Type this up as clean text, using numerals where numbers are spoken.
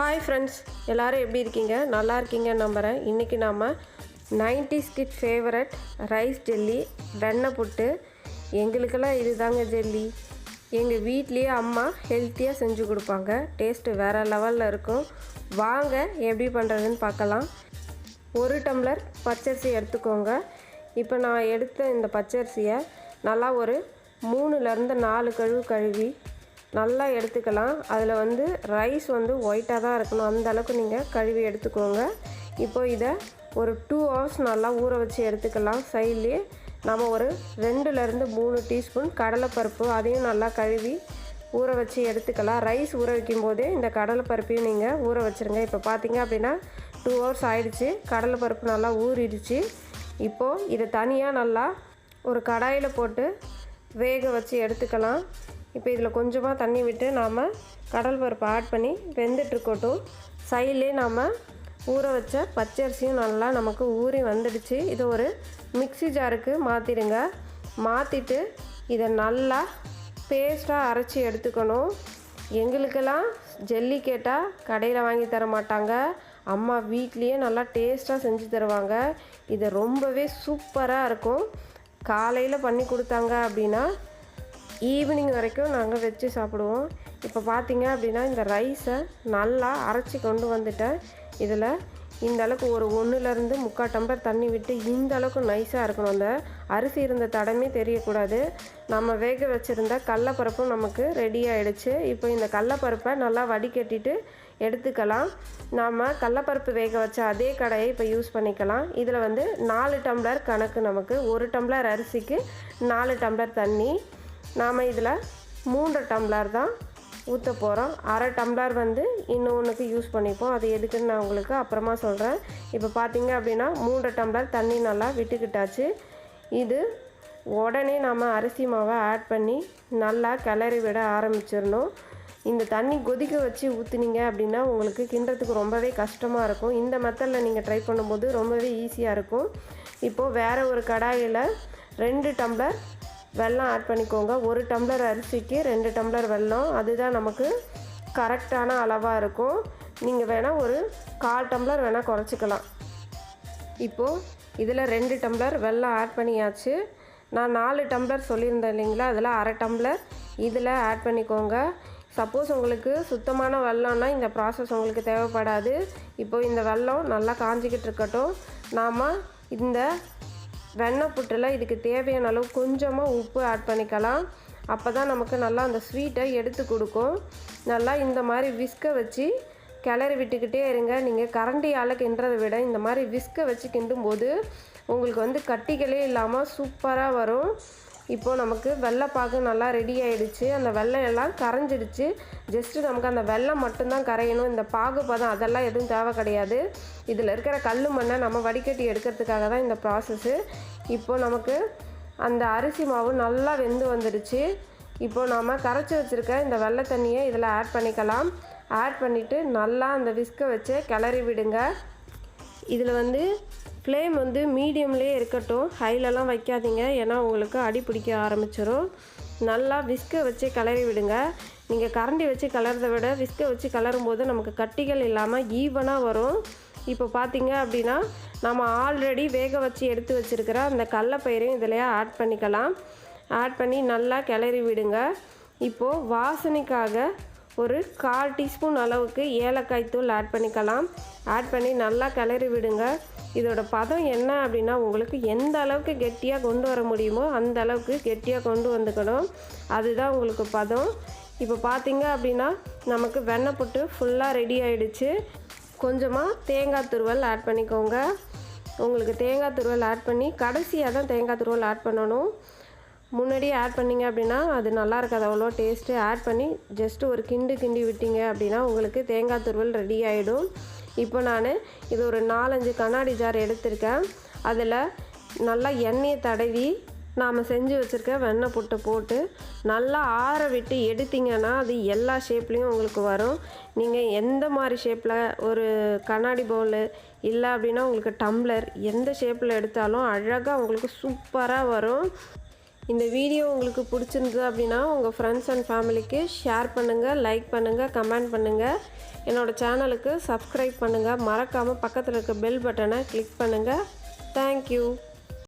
Hi friends, எல்லோரும் எப்படி இருக்கீங்க? நல்லா இருக்கீங்கன்னு நம்புகிறேன். இன்றைக்கி நாம் 90s kit favourite rice jelly வெண்ணெய் புட்டு. எங்களுக்கெல்லாம் இது தாங்க ஜெல்லி. எங்கள் வீட்லேயே அம்மா ஹெல்த்தியாக செஞ்சு கொடுப்பாங்க. டேஸ்ட்டு வேறு லெவலில் இருக்கும். வாங்க எப்படி பண்ணுறதுன்னு பார்க்கலாம். 1 டம்ளர் பச்சரிசி எடுத்துக்கோங்க. இப்போ நான் எடுத்த இந்த பச்சரிசியை நல்லா ஒரு 3லேருந்து 4 கழுவி நல்லா எடுத்துக்கலாம். அதில் ரைஸ் ஒயிட்டாக தான் இருக்கணும். அந்த அளவுக்கு நீங்கள் கழுவி எடுத்துக்கோங்க. இப்போ இதை ஒரு 2 ஹவர்ஸ் நல்லா ஊற வச்சு எடுத்துக்கலாம். சைட்லேயே நம்ம ஒரு 2லேருந்து 3 டீஸ்பூன் கடலைப்பருப்பு அதையும் நல்லா கழுவி ஊற வச்சு எடுத்துக்கலாம். ரைஸ் ஊற வைக்கும் போதே இந்த கடலைப்பருப்பையும் நீங்கள் ஊற வச்சுருங்க. இப்போ பார்த்தீங்க அப்படின்னா 2 ஹவர்ஸ் ஆகிடுச்சு. கடலைப்பருப்பு நல்லா ஊறிடுச்சு. இப்போது இதை தனியாக நல்லா ஒரு கடாயில் போட்டு வேக வச்சு எடுத்துக்கலாம். இப்போ இதில் கொஞ்சமாக தண்ணி விட்டு நாம் கடலைப்பருப்பு ஆட் பண்ணி வெந்துட்டுருக்கட்டும். சைட்லேயே நாம் ஊற வச்ச பச்சரிசியும் நல்லா நமக்கு ஊறி வந்துடுச்சு. இதை ஒரு மிக்ஸி ஜாருக்கு மாற்றிடுங்க. மாற்றிட்டு இதை நல்லா பேஸ்ட்டாக அரைச்சி எடுத்துக்கணும். எங்களுக்கெல்லாம் ஜெல்லி கேட்டால் கடையில் வாங்கி தர மாட்டாங்க. அம்மா வீட்லேயே நல்லா டேஸ்ட்டாக செஞ்சு தருவாங்க. இது ரொம்பவே சூப்பராக இருக்கும். காலையில் பண்ணி கொடுத்தாங்க அப்படின்னா ஈவினிங் வரைக்கும் நாங்கள் வச்சு சாப்பிடுவோம். இப்போ பார்த்தீங்க அப்படின்னா இந்த ரைஸை நல்லா அரைச்சி கொண்டு வந்துட்டேன். இதில் இந்த அளவுக்கு ஒரு 1லேருந்து 3/4 டம்ளர் தண்ணி விட்டு இந்த அளவுக்கு நைஸாக இருக்கணும். அந்த அரிசி இருந்த தடமே தெரியக்கூடாது. நம்ம வேக வச்சுருந்த கடலைப்பருப்பும் நமக்கு ரெடி ஆகிடுச்சு. இப்போ இந்த கடலைப்பருப்பை நல்லா வடிகட்டிட்டு எடுத்துக்கலாம். நாம் கடலைப்பருப்பு வேக வச்ச அதே கடாயை இப்போ யூஸ் பண்ணிக்கலாம். இதில் 4 டம்ளர் கணக்கு. நமக்கு 1 டம்ளர் அரிசிக்கு 4 டம்ளர் தண்ணி. நாம் இதில் 3 டம்ளர் தான் ஊற்ற போகிறோம். 1/2 டம்ளர் இன்னொன்றுக்கு யூஸ் பண்ணிப்போம். அது எதுக்குன்னு நான் உங்களுக்கு அப்புறமா சொல்கிறேன். இப்போ பார்த்தீங்க அப்படின்னா 3 டம்ளர் தண்ணி நல்லா விட்டுக்கிட்டாச்சு. இது உடனே நாம் அரிசி மாவை ஆட் பண்ணி நல்லா கிளறி விட ஆரம்பிச்சிடணும். இந்த தண்ணி கொதிக்க வச்சு ஊற்றுனீங்க அப்படின்னா உங்களுக்கு கிண்டுறதுக்கு ரொம்பவே கஷ்டமாக இருக்கும். இந்த மெத்தடில் நீங்கள் ட்ரை பண்ணும்போது ரொம்பவே ஈஸியாக இருக்கும். இப்போது வேறு ஒரு கடாயில் 2 டம்ளர் வெல்லம் ஆட் பண்ணிக்கோங்க. 1 டம்ளர் அரிசிக்கு 2 டம்ளர் வெல்லம். அதுதான் நமக்கு கரெக்டான அளவாக இருக்கும். நீங்கள் வேணால் ஒரு 1/4 டம்ளர் வேணால் குறைச்சிக்கலாம். இப்போது இதில் 2 டம்ளர் வெல்லம் ஆட் பண்ணியாச்சு. நான் 4 டம்ளர் சொல்லியிருந்தேன் இல்லைங்களா, அதில் 1/2 டம்ளர் இதில் ஆட் பண்ணிக்கோங்க. சப்போஸ் உங்களுக்கு சுத்தமான வெல்லம்னா இந்த ப்ராசஸ் உங்களுக்கு தேவைப்படாது. இப்போது இந்த வெல்லம் நல்லா காஞ்சிக்கிட்டு இருக்கட்டும். நாம் இந்த வெண்ணெய் புட்டில் இதுக்கு தேவையான அளவு கொஞ்சமாக உப்பு ஆட் பண்ணிக்கலாம். அப்போ தான் நமக்கு நல்லா அந்த ஸ்வீட்டை எடுத்து கொடுக்கும். நல்லா இந்த மாதிரி விஸ்கை வச்சு கிளறி விட்டுக்கிட்டே இருங்க. நீங்கள் கரண்டியால் கிண்டுறதை விட இந்த மாதிரி விஸ்கை வச்சு கிண்டும்போது உங்களுக்கு கட்டிகளே இல்லாமல் சூப்பராக வரும். இப்போது நமக்கு வெள்ளைப்பாகு நல்லா ரெடி ஆகிடுச்சு. அந்த வெல்லம் எல்லாம் கரைஞ்சிடுச்சு. ஜஸ்ட்டு நமக்கு அந்த வெல்லம் மட்டும்தான் கரையணும். இந்த பாகு பதம் அதெல்லாம் எதுவும் தேவை கிடையாது. இதில் இருக்கிற கல் மண்ணை நம்ம வடிகட்டி எடுக்கிறதுக்காக தான் இந்த ப்ராசஸ்ஸு. இப்போது நமக்கு அந்த அரிசி மாவு நல்லா வெந்து வந்துடுச்சு. இப்போது நாம் கரைச்சி வச்சுருக்க இந்த வெள்ளை தண்ணியை இதில் ஆட் பண்ணிக்கலாம். ஆட் பண்ணிவிட்டு நல்லா அந்த விஸ்கை வச்சு கிளறி விடுங்க. இதில் ஃப்ளேம் மீடியம்லேயே இருக்கட்டும். ஹைலெலாம் வைக்காதீங்க, ஏன்னா உங்களுக்கு அடி பிடிக்க ஆரம்பிச்சிடும். நல்லா விஸ்கை வச்சு கிளறி விடுங்க. நீங்கள் கரண்டி வச்சு கிளறதை விட விஸ்கை வச்சு கிளறும்போது நமக்கு கட்டிகள் இல்லாமல் ஈவனாக வரும். இப்போ பார்த்தீங்க அப்படின்னா நம்ம ஆல்ரெடி வேக வச்சு எடுத்து வச்சுருக்கிற அந்த கடலைப்பயிரையும் இதில் ஆட் பண்ணிக்கலாம். ஆட் பண்ணி நல்லா கிளறி விடுங்க. இப்போது வாசனைக்காக ஒரு 1/4 டீஸ்பூன் அளவுக்கு ஏலக்காய் தூள் ஆட் பண்ணிக்கலாம். ஆட் பண்ணி நல்லா கிளறி விடுங்க. இதோட பதம் என்ன அப்படின்னா உங்களுக்கு எந்த அளவுக்கு கெட்டியாக கொண்டு வர முடியுமோ அந்த அளவுக்கு கெட்டியாக கொண்டு வந்துக்கணும். அதுதான் உங்களுக்கு பதம். இப்போ பார்த்தீங்க அப்படின்னா நமக்கு வெண்ணெய் புட்டு ஃபுல்லாக ரெடி ஆகிடுச்சு. கொஞ்சமாக தேங்காய் துருவல் ஆட் பண்ணிக்கோங்க. உங்களுக்கு தேங்காய் துருவல் ஆட் பண்ணி கடைசியாக தான் தேங்காய் துருவல் ஆட் பண்ணணும். முன்னாடியே ஆட் பண்ணிங்க அப்படின்னா அது நல்லா இருக்காது அவ்வளோ டேஸ்ட்டு. ஆட் பண்ணி ஜஸ்ட்டு ஒரு கிண்டி விட்டீங்க அப்படின்னா உங்களுக்கு தேங்காய் துருவல் ரெடி ஆகிடும். இப்போ நான் இது ஒரு 4-5 கண்ணாடி ஜார் எடுத்திருக்கேன். அதில் நல்லா எண்ணெயை தடவி நாம் செஞ்சு வச்சுருக்க வெண்ணெய் புட்டை போட்டு நல்லா ஆற விட்டு எடுத்திங்கன்னா அது எல்லா ஷேப்லேயும் உங்களுக்கு வரும். நீங்கள் எந்த மாதிரி ஷேப்பில் ஒரு கண்ணாடி பவுலு இல்லை அப்படின்னா உங்களுக்கு டம்ளர் எந்த ஷேப்பில் எடுத்தாலும் அழகாக உங்களுக்கு சூப்பராக வரும். இந்த வீடியோ உங்களுக்கு பிடிச்சிருந்தது அப்படின்னா உங்கள் ஃப்ரெண்ட்ஸ் அண்ட் ஃபேமிலிக்கு ஷேர் பண்ணுங்கள், லைக் பண்ணுங்கள், கமெண்ட் பண்ணுங்கள். என்னோடய சேனலுக்கு சப்ஸ்கிரைப் பண்ணுங்கள். மறக்காமல் பக்கத்தில் இருக்க பெல் பட்டனை கிளிக் பண்ணுங்கள். தேங்க்யூ.